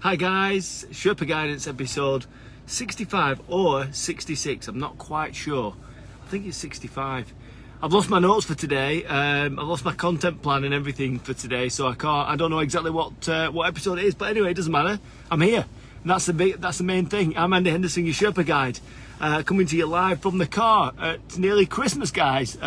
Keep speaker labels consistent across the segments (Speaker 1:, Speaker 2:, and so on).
Speaker 1: Hi guys, Sherpa Guidance episode 65 or 66, I'm not quite sure. I think it's 65. I've lost my notes for today. I've lost my content plan and everything for today, so I don't know exactly what episode it is, but anyway, it doesn't matter. I'm here, and that's the main thing. I'm Andy Henderson, your Sherpa guide, coming to you live from the car. It's nearly Christmas, guys.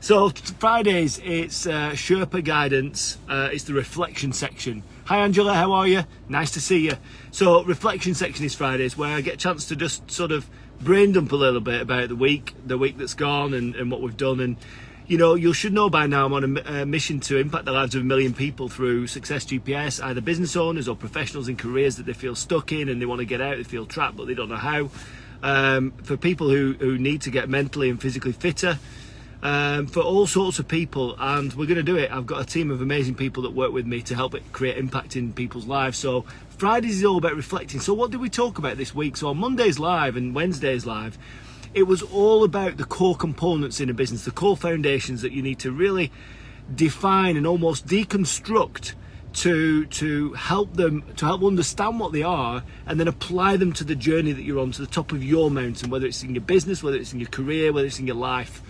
Speaker 1: So Fridays, it's Sherpa Guidance. It's the reflection section. Hi Angela, how are you? Nice to see you. So reflection section is Fridays, where I get a chance to just sort of brain dump a little bit about the week that's gone and what we've done. And you know, you should know by now I'm on a mission to impact the lives of 1 million people through Success GPS, either business owners or professionals in careers that they feel stuck in and they want to get out, they feel trapped but they don't know how. For people who need to get mentally and physically fitter. For all sorts of people, and we're going to do it. I've got a team of amazing people that work with me to help it create impact in people's lives. So Fridays is all about reflecting. So what did we talk about this week? So on Monday's live and Wednesday's live, it was all about the core components in a business, the core foundations that you need to really define and almost deconstruct to help understand what they are, and then apply them to the journey that you're on, to the top of your mountain, whether it's in your business, whether it's in your career, whether it's in your life.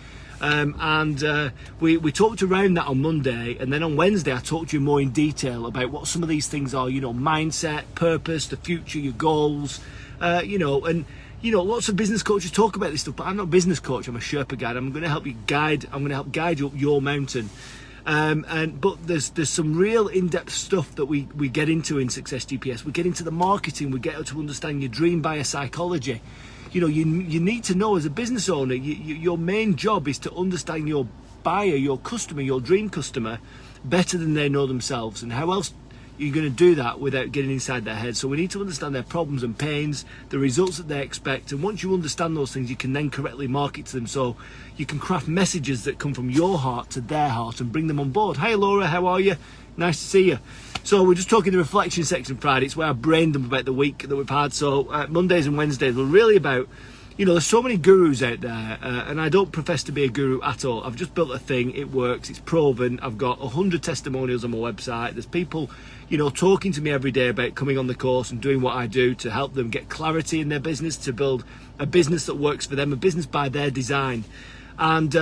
Speaker 1: We talked around that on Monday, and then on Wednesday I talked to you more in detail about what some of these things are, you know, mindset, purpose, the future, your goals, lots of business coaches talk about this stuff, but I'm not a business coach, I'm a Sherpa guide. I'm going to help guide you up your mountain. But there's some real in-depth stuff that we get into in Success GPS. We get into the marketing, we get to understand your dream buyer psychology. You know, you need to know as a business owner, your main job is to understand your buyer, your customer, your dream customer better than they know themselves. And how else are you going to do that without getting inside their head? So we need to understand their problems and pains, the results that they expect. And once you understand those things, you can then correctly market to them. So you can craft messages that come from your heart to their heart and bring them on board. Hi Laura, how are you? Nice to see you. So we're just talking the reflection section Friday. It's where I brain dump about the week that we've had. So Mondays and Wednesdays were really about, you know, there's so many gurus out there, and I don't profess to be a guru at all. I've just built a thing, it works, it's proven. I've got 100 testimonials on my website. There's people, you know, talking to me every day about coming on the course and doing what I do to help them get clarity in their business, to build a business that works for them, a business by their design. And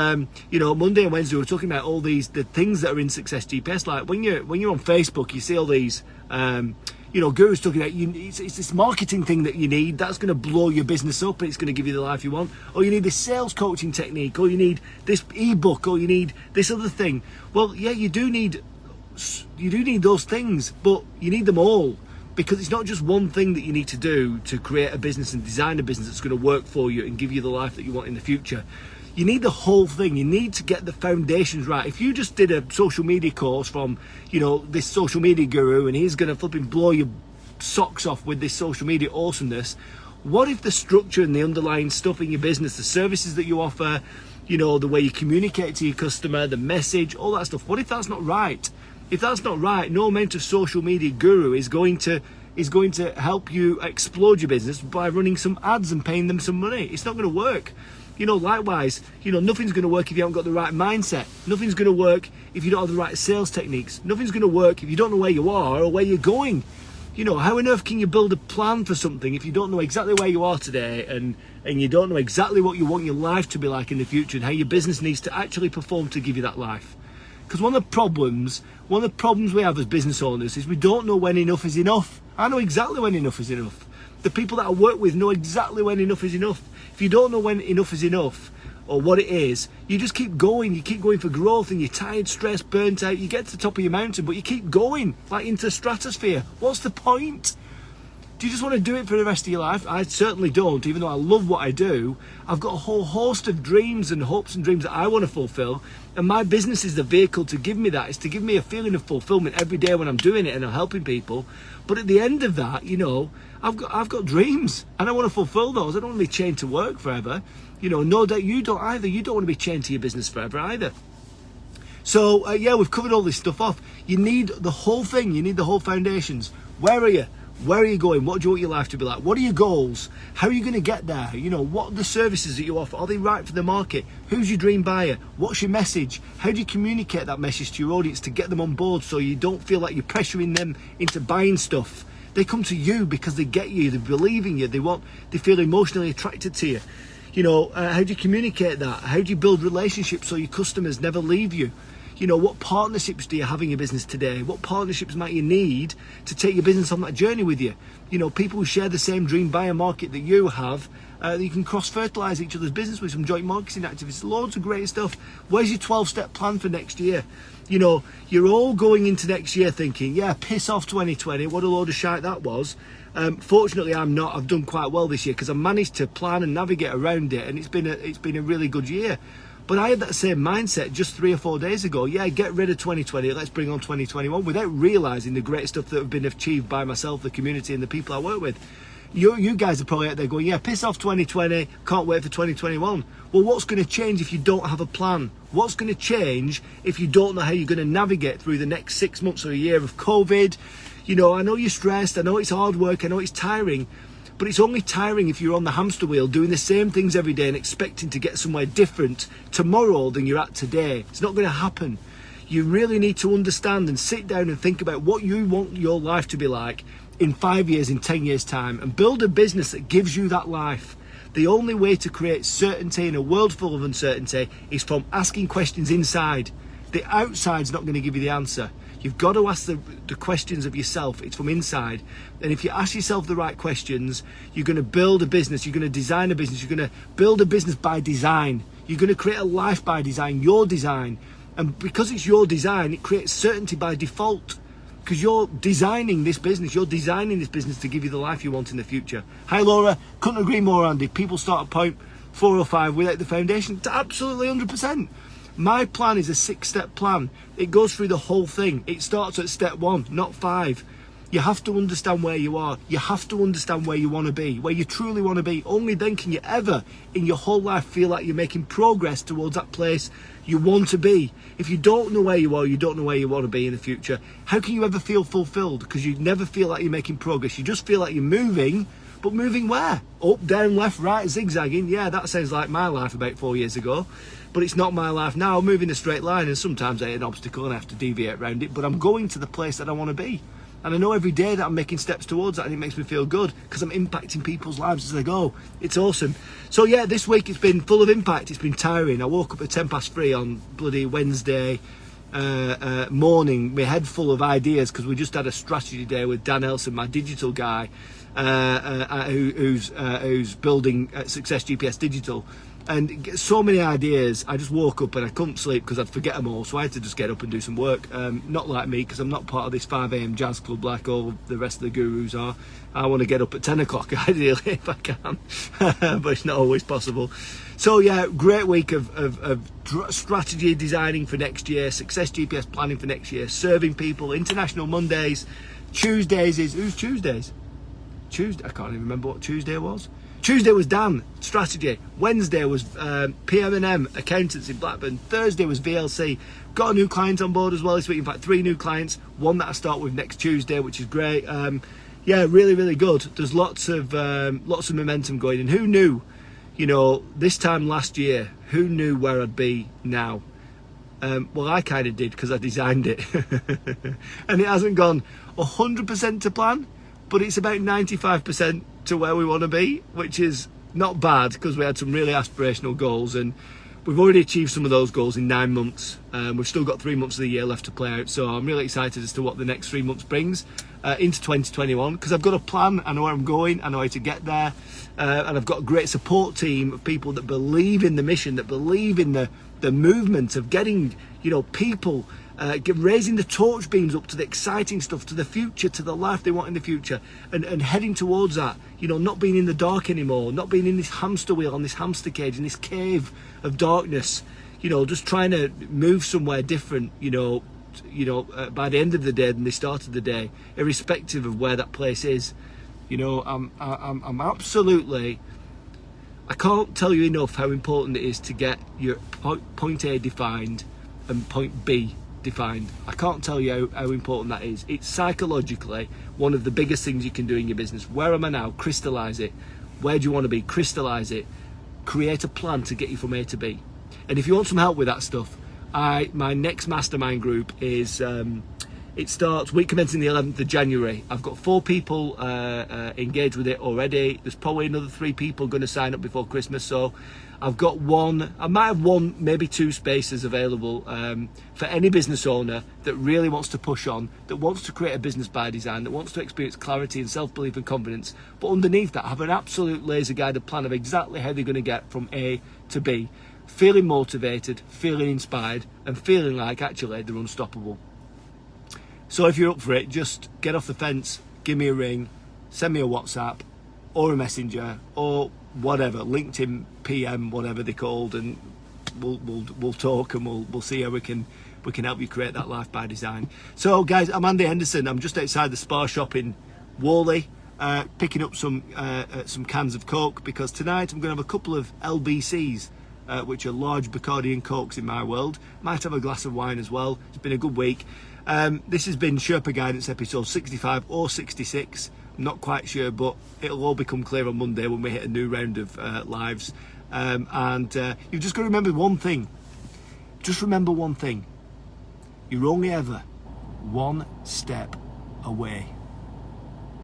Speaker 1: you know, Monday and Wednesday we were talking about all the things that are in Success GPS. Like when you're on Facebook, you see all these gurus talking about it's this marketing thing that you need that's going to blow your business up and it's going to give you the life you want, or you need this sales coaching technique, or you need this ebook, or you need this other thing. Well, yeah, you do need those things, but you need them all, because it's not just one thing that you need to do to create a business and design a business that's going to work for you and give you the life that you want in the future. You need the whole thing. You need to get the foundations right. If you just did a social media course from, you know, this social media guru, and he's going to flipping blow your socks off with this social media awesomeness, what if the structure and the underlying stuff in your business, the services that you offer, you know, the way you communicate to your customer, the message, all that stuff, what if that's not right? If that's not right, no amount of social media guru is going to help you explode your business by running some ads and paying them some money. It's not going to work. You know, likewise, you know, nothing's going to work if you haven't got the right mindset. Nothing's going to work if you don't have the right sales techniques. Nothing's going to work if you don't know where you are or where you're going. You know, how on earth can you build a plan for something if you don't know exactly where you are today, and you don't know exactly what you want your life to be like in the future, and how your business needs to actually perform to give you that life? Because one of the problems we have as business owners is we don't know when enough is enough. I know exactly when enough is enough. The people that I work with know exactly when enough is enough. If you don't know when enough is enough, or what it is, you just keep going. You keep going for growth, and you're tired, stressed, burnt out. You get to the top of your mountain, but you keep going, like into the stratosphere. What's the point? Do you just want to do it for the rest of your life? I certainly don't, even though I love what I do. I've got a whole host of dreams and hopes and dreams that I want to fulfill, and my business is the vehicle to give me that. It's to give me a feeling of fulfillment every day when I'm doing it and I'm helping people. But at the end of that, you know, I've got dreams, and I want to fulfill those. I don't want to be chained to work forever. You know, no doubt you don't either. You don't want to be chained to your business forever either. So yeah, we've covered all this stuff off. You need the whole thing. You need the whole foundations. Where are you? Where are you going? What do you want your life to be like? What are your goals? How are you going to get there? You know, what are the services that you offer? Are they right for the market? Who's your dream buyer? What's your message? How do you communicate that message to your audience to get them on board so you don't feel like you're pressuring them into buying stuff? They come to you because they get you, they believe in you, they feel emotionally attracted to you. You know, how do you communicate that? How do you build relationships so your customers never leave you? You know, what partnerships do you have in your business today? What partnerships might you need to take your business on that journey with you? You know, people who share the same dream buyer market that you have, you can cross-fertilise each other's business with some joint marketing activities. Loads of great stuff. Where's your 12-step plan for next year? You know, you're all going into next year thinking, yeah, piss off 2020, what a load of shite that was. Fortunately, I'm not. I've done quite well this year because I managed to plan and navigate around it, and it's been a really good year. But I had that same mindset just 3 or 4 days ago. Yeah, get rid of 2020, let's bring on 2021, without realising the great stuff that have been achieved by myself, the community and the people I work with. You guys are probably out there going, yeah, piss off 2020, can't wait for 2021. Well, what's going to change if you don't have a plan? What's going to change if you don't know how you're going to navigate through the next 6 months or a year of COVID? You know, I know you're stressed, I know it's hard work, I know it's tiring, but it's only tiring if you're on the hamster wheel doing the same things every day and expecting to get somewhere different tomorrow than you're at today. It's not going to happen. You really need to understand and sit down and think about what you want your life to be like in 5 years, in 10 years time, and build a business that gives you that life. The only way to create certainty in a world full of uncertainty is from asking questions inside. The outside's not going to give you the answer. You've got to ask the questions of yourself. It's from inside. And if you ask yourself the right questions, you're going to build a business. You're going to design a business. You're going to build a business by design. You're going to create a life by design, your design. And because it's your design, it creates certainty by default. Because you're designing this business. You're designing this business to give you the life you want in the future. Hi, Laura. Couldn't agree more, Andy. People start at point 4 or 5 without the foundation. It's absolutely 100%. My plan is a 6-step plan. It goes through the whole thing. It starts at step 1, not 5. You have to understand where you are. You have to understand where you want to be, where you truly want to be. Only then can you ever, in your whole life, feel like you're making progress towards that place you want to be. If you don't know where you are, you don't know where you want to be in the future, how can you ever feel fulfilled? Because you never feel like you're making progress. You just feel like you're moving, but moving where? Up, down, left, right, zigzagging. Yeah, that sounds like my life about 4 years ago. But it's not my life now. I'm moving a straight line, and sometimes I hit an obstacle and I have to deviate around it, but I'm going to the place that I want to be. And I know every day that I'm making steps towards that, and it makes me feel good because I'm impacting people's lives as I go. It's awesome. So yeah, this week it's been full of impact. It's been tiring. I woke up at 3:10 on bloody Wednesday morning, my head full of ideas, because we just had a strategy day with Dan Elson, my digital guy, who's building Success GPS Digital. And so many ideas. I just woke up and I couldn't sleep because I'd forget them all, so I had to just get up and do some work. Not like me, because I'm not part of this 5 a.m. jazz club like all the rest of the gurus are. I want to get up at 10 o'clock ideally if I can, but it's not always possible. So yeah, great week of strategy designing for next year, Success GPS planning for next year, serving people, International Mondays. Tuesdays is, who's Tuesdays? Tuesday, I can't even remember what Tuesday was. Tuesday was Dan, strategy. Wednesday was PM&M, accountants in Blackburn. Thursday was VLC. Got a new client on board as well this week. In fact, 3 new clients. One that I start with next Tuesday, which is great. Yeah, really, really good. There's lots of momentum going. And who knew, you know, this time last year, who knew where I'd be now? Well, I kind of did, because I designed it. And it hasn't gone 100% to plan, but it's about 95% to where we want to be, which is not bad, because we had some really aspirational goals, and we've already achieved some of those goals in 9 months. We've still got 3 months of the year left to play out, so I'm really excited as to what the next 3 months brings into 2021, because I've got a plan. I know where I'm going, I know how to get there, and I've got a great support team of people that believe in the mission, that believe in the movement of getting, you know, people raising the torch beams up to the exciting stuff, to the future, to the life they want in the future, and heading towards that. You know, not being in the dark anymore, not being in this hamster wheel, on this hamster cage, in this cave of darkness. You know, just trying to move somewhere different. You know, by the end of the day than they started the day, irrespective of where that place is. You know, I'm absolutely. I can't tell you enough how important it is to get your point A defined and point B defined. I can't tell you how important that is. It's psychologically one of the biggest things you can do in your business. Where am I now? Crystallize it. Where do you want to be? Crystallize it. Create a plan to get you from A to B. And if you want some help with that stuff, my next mastermind group is It starts week commencing the 11th of January. I've got 4 people engaged with it already. There's probably another 3 people going to sign up before Christmas. So I've got I might have 1, maybe 2 spaces available for any business owner that really wants to push on, that wants to create a business by design, that wants to experience clarity and self-belief and confidence. But underneath that, have an absolute laser-guided plan of exactly how they're going to get from A to B, feeling motivated, feeling inspired, and feeling like actually they're unstoppable. So if you're up for it, just get off the fence, give me a ring, send me a WhatsApp or a messenger or whatever, LinkedIn PM, whatever they're called, and we'll talk and we'll see how we can help you create that life by design. So guys, I'm Andy Henderson. I'm just outside the Spa shop in Whalley, picking up some cans of Coke, because tonight I'm going to have a couple of LBCs, which are large Bacardi Cokes in my world. Might have a glass of wine as well. It's been a good week. This has been Sherpa Guidance episode 65 or 66. I'm not quite sure, but it'll all become clear on Monday when we hit a new round of lives. And you've just got to remember one thing. Just remember one thing. You're only ever one step away.